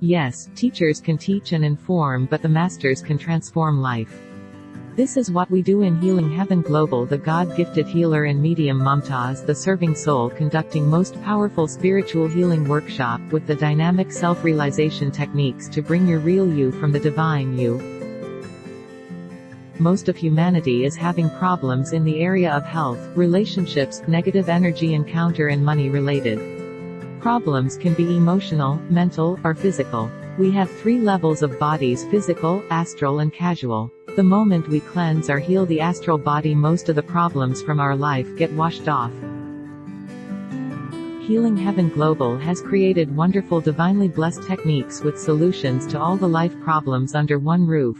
Yes, teachers can teach and inform, but the masters can transform life. This is what we do in Healing Heaven Global. The God-gifted healer and medium Mumtaz, the serving soul, conducting most powerful spiritual healing workshop with the dynamic self-realization techniques to bring your real you from the divine you. Most of humanity is having problems in the area of health, relationships, negative energy encounter and money related. Problems can be emotional, mental, or physical. We have 3 levels of bodies: physical, astral and casual. The moment we cleanse or heal the astral body, most of the problems from our life get washed off. Healing Heaven Global has created wonderful divinely blessed techniques with solutions to all the life problems under one roof.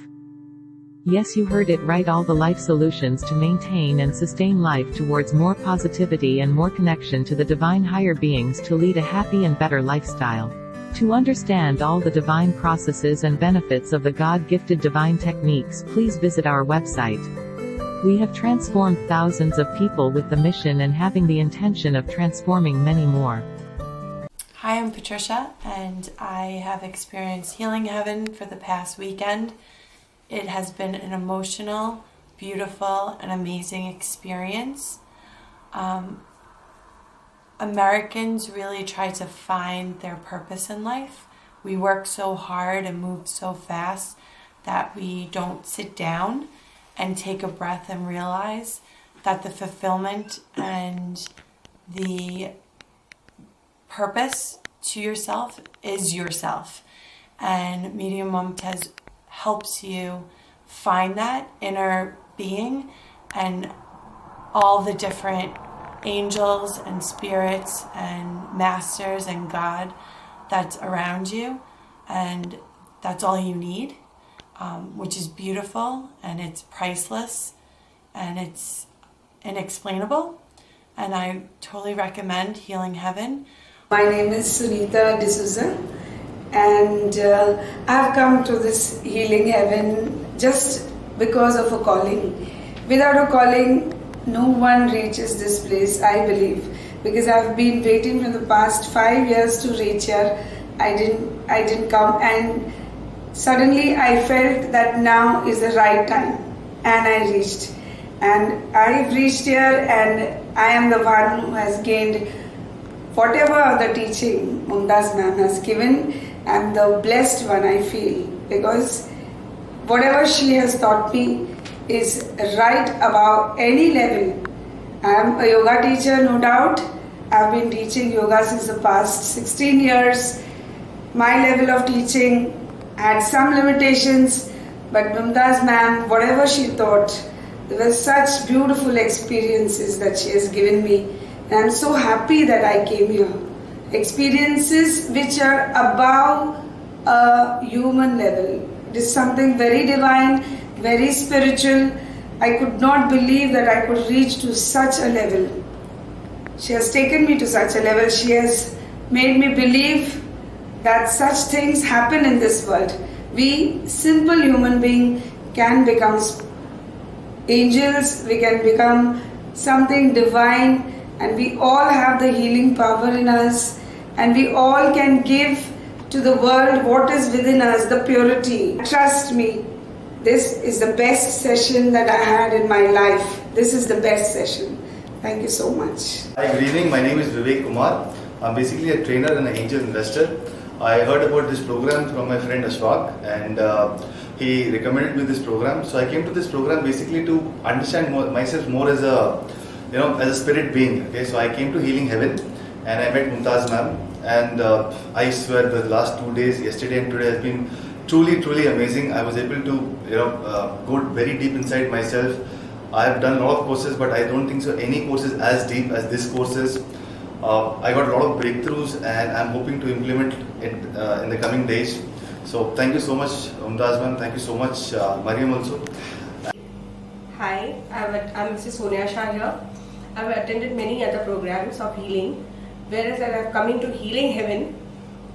Yes, you heard it right, all the life solutions to maintain and sustain life towards more positivity and more connection to the divine higher beings to lead a happy and better lifestyle. To understand all the divine processes and benefits of the God-gifted divine techniques, please visit our website. We have transformed thousands of people with the mission and having the intention of transforming many more. Hi, I'm Patricia, and I have experienced Healing Heaven for the past weekend. It has been an emotional, beautiful, and amazing experience. Americans really try to find their purpose in life. We work so hard and move so fast that we don't sit down and take a breath and realize that the fulfillment and the purpose to yourself is yourself. And Medium Mumtaz helps you find that inner being and all the different angels and spirits and masters and God that's around you, and that's all you need, which is beautiful, and it's priceless, and it's inexplainable, and I totally recommend Healing Heaven. My name is Sunita D'Souza, and I've come to this Healing Heaven just because of a calling. Without a calling, no one reaches this place, I believe, because I've been waiting for the past 5 years to reach here. I didn't come, and suddenly I felt that now is the right time, and I reached. And I've reached here, and I am the one who has gained whatever the teaching Mumtaz ma'am has given. I'm the blessed one, I feel, because whatever she has taught me is right above any level. I am a yoga teacher, no doubt. I've been teaching yoga since the past 16 years. My level of teaching had some limitations, but Mumtaz ma'am, whatever she taught, there were such beautiful experiences that she has given me. And I'm so happy that I came here. Experiences which are above a human level. It is something very divine, very spiritual. I could not believe that I could reach to such a level. She has taken me to such a level. She has made me believe that such things happen in this world. We, simple human beings, can become angels, we can become something divine, and we all have the healing power in us, and we all can give to the world what is within us, the purity. Trust me, this is the best session that I had in my life. This is the best session. Thank you so much. Hi, good evening. My name is Vivek. I'm basically a trainer and an angel investor. I heard about this program from my friend Ashwak, and he recommended me this program. So I came to this program basically to understand myself more as a, as a spirit being. Okay, so I came to Healing Heaven, and I met Mumtaz ma'am, and I swear the last 2 days, yesterday and today, has been truly amazing. I was able to go very deep inside myself. I have done a lot of courses, but I don't think so any course is as deep as this course is. I got a lot of breakthroughs, and I'm hoping to implement it in the coming days. So thank you so much, Mumtaz ma'am. Thank you so much, Mariam also. Hi, I'm Mrs. Sonia here. I've attended many other programs of healing, whereas I have come into Healing Heaven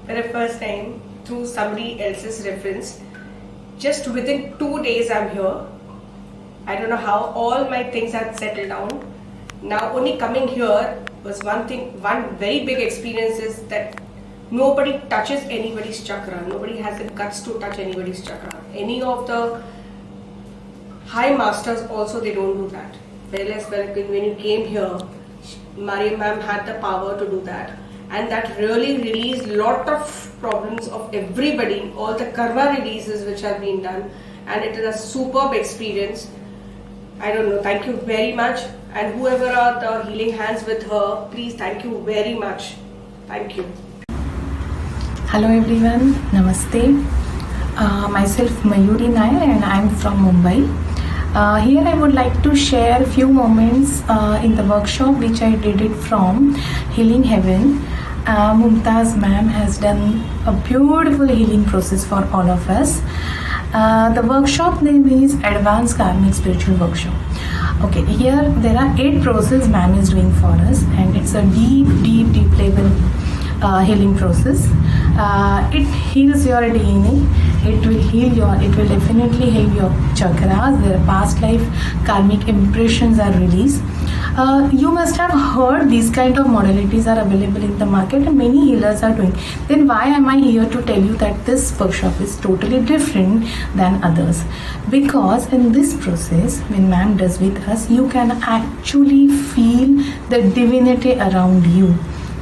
for the first time through somebody else's reference. Just within 2 days I'm here. I don't know how all my things have settled down. Now only coming here was one very big experience is that nobody touches anybody's chakra. Nobody has the guts to touch anybody's chakra. Any of the high masters also, they don't do that. Whereas when you came here, Mariam ma'am had the power to do that, and that really released lot of problems of everybody, all the karma releases which have been done, and it is a superb experience. I don't know, thank you very much, and whoever are the healing hands with her, please thank you very much. Thank you. Hello everyone, Namaste. Myself Mayuri and I am from Mumbai. Here I would like to share a few moments in the workshop which I did it from Healing Heaven. Mumtaz ma'am has done a beautiful healing process for all of us. The workshop name is Advanced Karmic Spiritual Workshop. Okay, here there are 8 processes ma'am is doing for us, and it's a deep level healing process. It heals your DNA. It will definitely heal your chakras. Their past life karmic impressions are released. You must have heard these kind of modalities are available in the market and many healers are doing. Then why am I here to tell you that this workshop is totally different than others? Because in this process, when ma'am does with us, you can actually feel the divinity around you.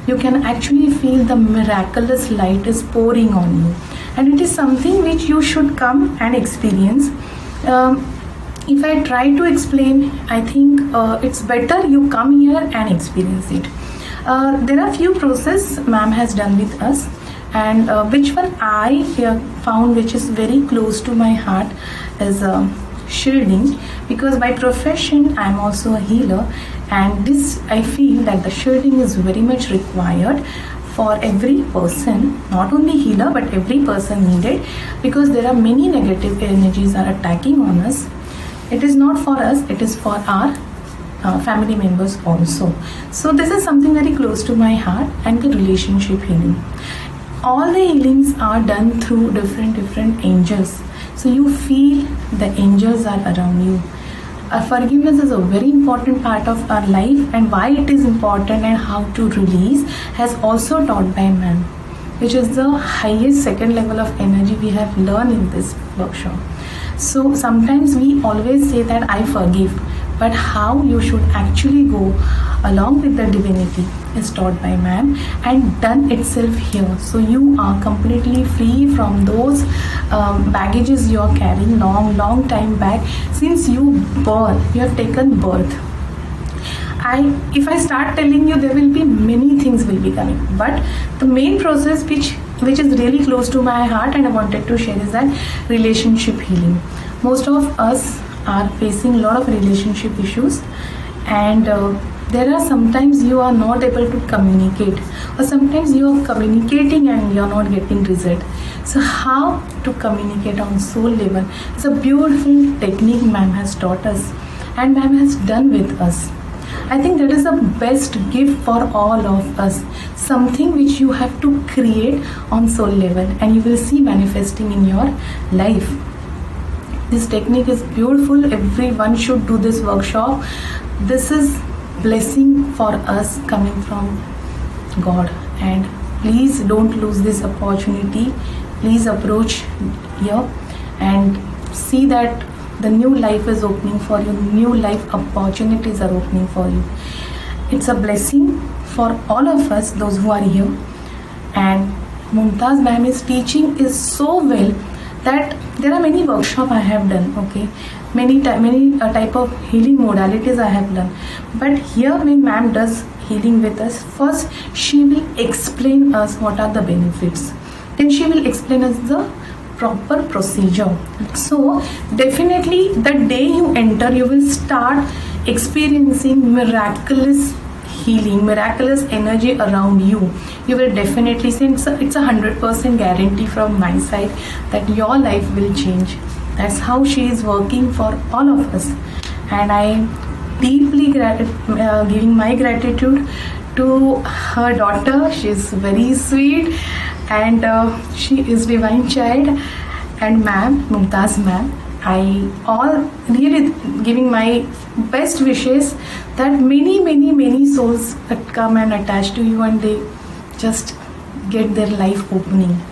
You can actually feel the miraculous light is pouring on you, and it is something which you should come and experience. If I try to explain, I think it's better you come here and experience it. There are few processes ma'am has done with us, and which one I found which is very close to my heart is shielding, because by profession I am also a healer, and this I feel that the shielding is very much required for every person, not only healer but every person needed, because there are many negative energies are attacking on us. It is not for us, it is for our family members also. So this is something very close to my heart, and the relationship healing. All the healings are done through different angels. So you feel the angels are around you. Forgiveness is a very important part of our life, and why it is important and how to release has also taught by ma'am, which is the highest second level of energy we have learned in this workshop. So sometimes we always say that I forgive, but how you should actually go along with the divinity is taught by ma'am and done itself here. So you are completely free from those baggages you are carrying long time back. Since you have taken birth. If I start telling you, there will be many things will be coming, but the main process which is really close to my heart and I wanted to share is that relationship healing. Most of us are facing a lot of relationship issues, and there are sometimes you are not able to communicate, or sometimes you are communicating and you are not getting result. So how to communicate on soul level? It's a beautiful technique ma'am has taught us and ma'am has done with us. I think that is the best gift for all of us, something which you have to create on soul level and you will see manifesting in your life. This technique is beautiful. Everyone should do this workshop. This is blessing for us coming from God, and please don't lose this opportunity. Please approach here and see that the new life is opening for you. New life opportunities are opening for you. It's a blessing for all of us, those who are here. And Mumtaz ma'am's teaching is so well that there are many workshops I have done, okay, many type of healing modalities I have done, but here when ma'am does healing with us, first she will explain us what are the benefits, then she will explain us the proper procedure. So definitely the day you enter, you will start experiencing miraculous healing, miraculous energy around you. You will definitely see, it's a 100% guarantee from my side that your life will change. That's how she is working for all of us, and I deeply giving my gratitude to her daughter. She is very sweet and she is divine child, and ma'am, Mumtaz ma'am, I all really giving my best wishes that many souls that come and attach to you and they just get their life opening.